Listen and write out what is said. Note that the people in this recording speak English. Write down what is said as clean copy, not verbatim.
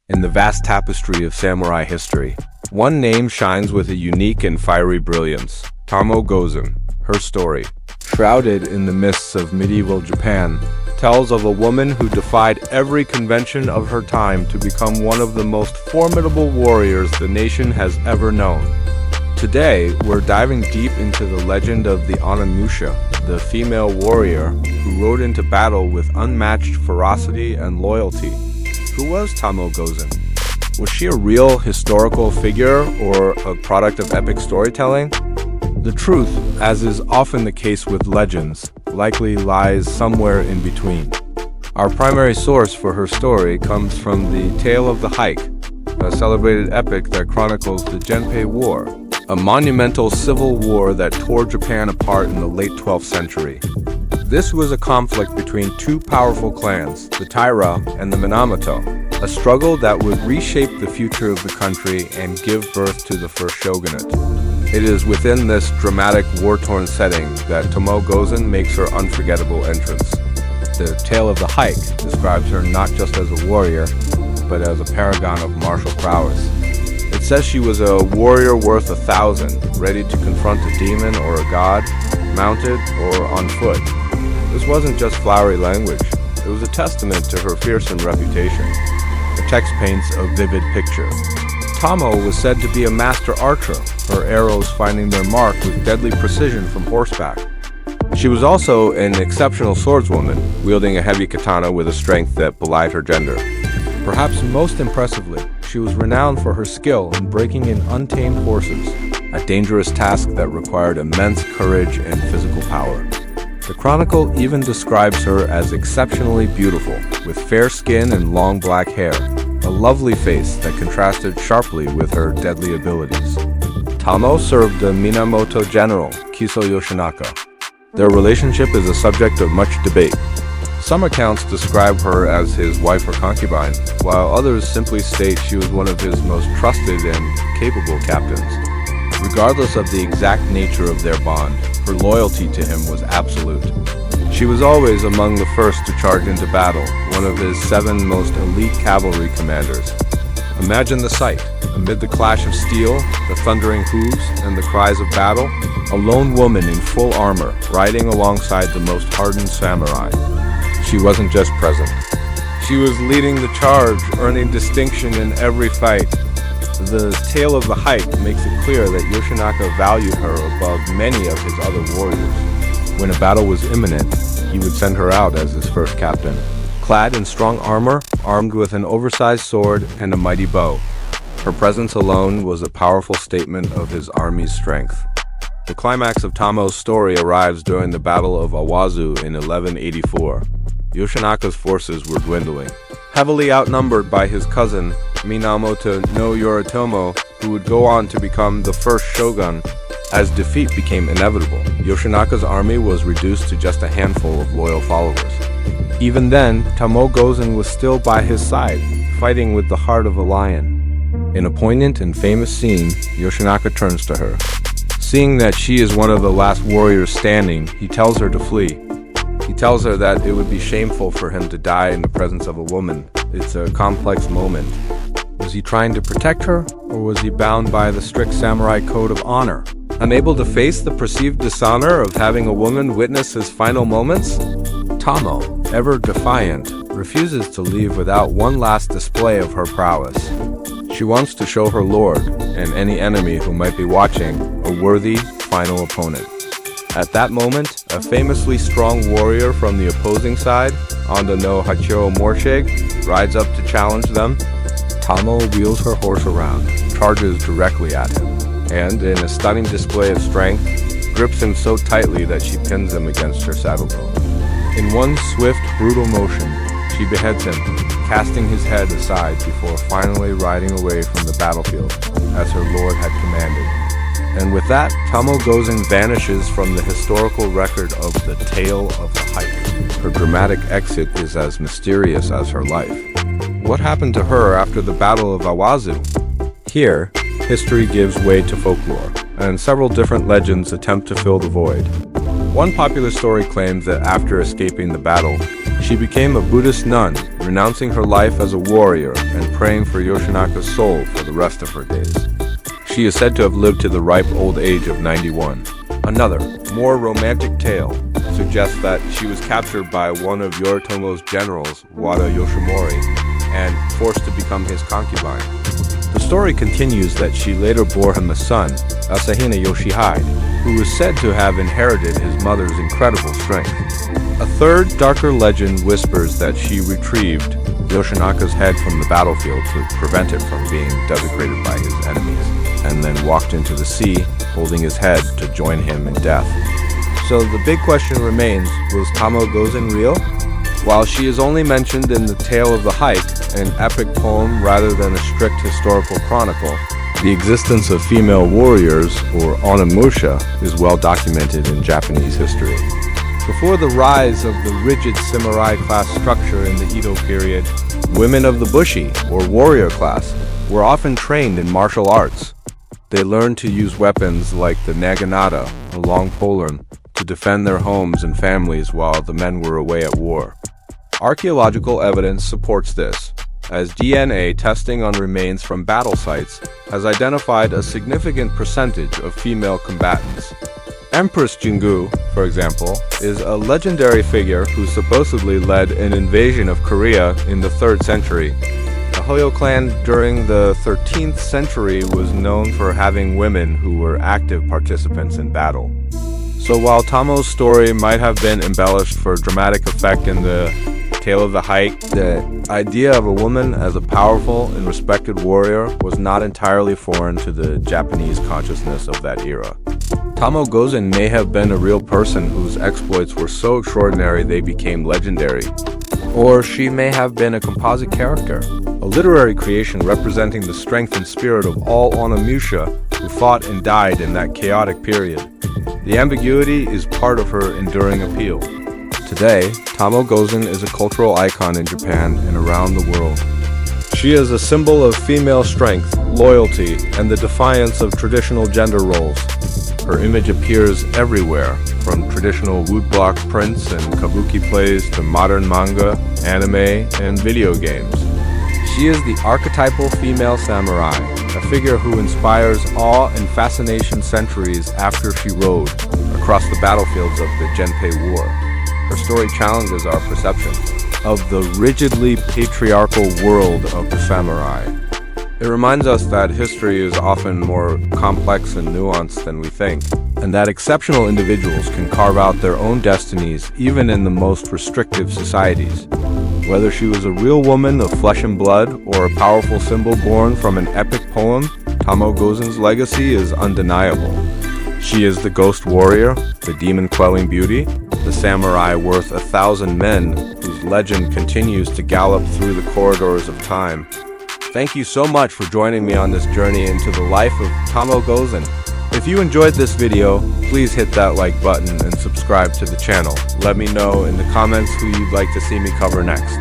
In the vast tapestry of samurai history, one name shines with a unique and fiery brilliance: Tomoe Gozen. Her story, shrouded in the mists of medieval Japan, tells of a woman who defied every convention of her time to become one of the most formidable warriors the nation has ever known. Today, we're diving deep into the legend of the Onimusha, the female warrior who rode into battle with unmatched ferocity and loyalty. Who was Tomoe Gozen? Was she a real historical figure or a product of epic storytelling? The truth, as is often the case with legends, likely lies somewhere in between. Our primary source for her story comes from the Tale of the Hike, a celebrated epic that chronicles the Genpei War, a monumental civil war that tore Japan apart in the late 12th century. This was a conflict between two powerful clans, the Taira and the Minamoto, a struggle that would reshape the future of the country and give birth to the first shogunate. It is within this dramatic, war-torn setting that Tomoe Gozen makes her unforgettable entrance. The Tale of the Hike describes her not just as a warrior, but as a paragon of martial prowess. It says she was a warrior worth 1,000, ready to confront a demon or a god, mounted or on foot. This wasn't just flowery language, it was a testament to her fearsome reputation. The text paints a vivid picture. Tomoe was said to be a master archer, her arrows finding their mark with deadly precision from horseback. She was also an exceptional swordswoman, wielding a heavy katana with a strength that belied her gender. Perhaps most impressively, she was renowned for her skill in breaking in untamed horses, a dangerous task that required immense courage and physical power. The chronicle even describes her as exceptionally beautiful, with fair skin and long black hair, a lovely face that contrasted sharply with her deadly abilities. Tomoe served the Minamoto general, Kiso Yoshinaka. Their relationship is a subject of much debate. Some accounts describe her as his wife or concubine, while others simply state she was one of his most trusted and capable captains. Regardless of the exact nature of their bond, her loyalty to him was absolute. She was always among the first to charge into battle, one of his 7 most elite cavalry commanders. Imagine the sight. Amid the clash of steel, the thundering hooves, and the cries of battle, a lone woman in full armor, riding alongside the most hardened samurai. She wasn't just present. She was leading the charge, earning distinction in every fight. The Tale of the Hike makes it clear that Yoshinaka valued her above many of his other warriors. When a battle was imminent, he would send her out as his first captain. Clad in strong armor, armed with an oversized sword and a mighty bow, her presence alone was a powerful statement of his army's strength. The climax of Tomoe's story arrives during the Battle of Awazu in 1184. Yoshinaka's forces were dwindling. Heavily outnumbered by his cousin, Minamoto no Yoritomo, who would go on to become the first shogun, as defeat became inevitable, Yoshinaka's army was reduced to just a handful of loyal followers. Even then, Tomoe Gozen was still by his side, fighting with the heart of a lion. In a poignant and famous scene, Yoshinaka turns to her. Seeing that she is one of the last warriors standing, he tells her to flee. He tells her that it would be shameful for him to die in the presence of a woman. It's a complex moment. Was he trying to protect her, or was he bound by the strict samurai code of honor? Unable to face the perceived dishonor of having a woman witness his final moments? Tomoe, ever defiant, refuses to leave without one last display of her prowess. She wants to show her lord, and any enemy who might be watching, a worthy, final opponent. At that moment, a famously strong warrior from the opposing side, Ando no Hachiro Morshig, rides up to challenge them. Tomoe wheels her horse around, charges directly at him, and, in a stunning display of strength, grips him so tightly that she pins him against her saddlebow. In one swift, brutal motion, she beheads him, casting his head aside before finally riding away from the battlefield, as her lord had commanded. And with that, Tomoe Gozen vanishes from the historical record of the Tale of the Hike. Her dramatic exit is as mysterious as her life. What happened to her after the Battle of Awazu? Here, history gives way to folklore, and several different legends attempt to fill the void. One popular story claims that after escaping the battle, she became a Buddhist nun, renouncing her life as a warrior and praying for Yoshinaka's soul for the rest of her days. She is said to have lived to the ripe old age of 91. Another, more romantic tale suggests that she was captured by one of Yoritomo's generals, Wada Yoshimori, and forced to become his concubine. The story continues that she later bore him a son, Asahina Yoshihide, who was said to have inherited his mother's incredible strength. A third, darker legend whispers that she retrieved Yoshinaka's head from the battlefield to prevent it from being desecrated by his enemies, and then walked into the sea, holding his head to join him in death. So the big question remains, was Tomoe Gozen real? While she is only mentioned in the Tale of the Hike, an epic poem rather than a strict historical chronicle, the existence of female warriors, or onimusha, is well documented in Japanese history. Before the rise of the rigid samurai class structure in the Edo period, women of the bushi, or warrior class, were often trained in martial arts. They learned to use weapons like the naginata, a long polearm, to defend their homes and families while the men were away at war. Archaeological evidence supports this, as DNA testing on remains from battle sites has identified a significant percentage of female combatants. Empress Jingu, for example, is a legendary figure who supposedly led an invasion of Korea in the 3rd century. The Hoyo clan during the 13th century was known for having women who were active participants in battle. So while Tomoe's story might have been embellished for dramatic effect in the Tale of the Hike, the idea of a woman as a powerful and respected warrior was not entirely foreign to the Japanese consciousness of that era. Tomoe Gozen may have been a real person whose exploits were so extraordinary they became legendary. Or she may have been a composite character, a literary creation representing the strength and spirit of all onimusha who fought and died in that chaotic period. The ambiguity is part of her enduring appeal. Today, Tomoe Gozen is a cultural icon in Japan and around the world. She is a symbol of female strength, loyalty, and the defiance of traditional gender roles. Her image appears everywhere, from traditional woodblock prints and kabuki plays to modern manga, anime, and video games. She is the archetypal female samurai, a figure who inspires awe and fascination centuries after she rode across the battlefields of the Genpei War. Her story challenges our perception of the rigidly patriarchal world of the samurai. It reminds us that history is often more complex and nuanced than we think, and that exceptional individuals can carve out their own destinies even in the most restrictive societies. Whether she was a real woman of flesh and blood or a powerful symbol born from an epic poem, Tomoe Gozen's legacy is undeniable. She is the ghost warrior, the demon-quelling beauty, the samurai worth 1,000 men whose legend continues to gallop through the corridors of time. Thank you so much for joining me on this journey into the life of Tomoe Gozen. If you enjoyed this video, please hit that like button and subscribe to the channel. Let me know in the comments who you'd like to see me cover next.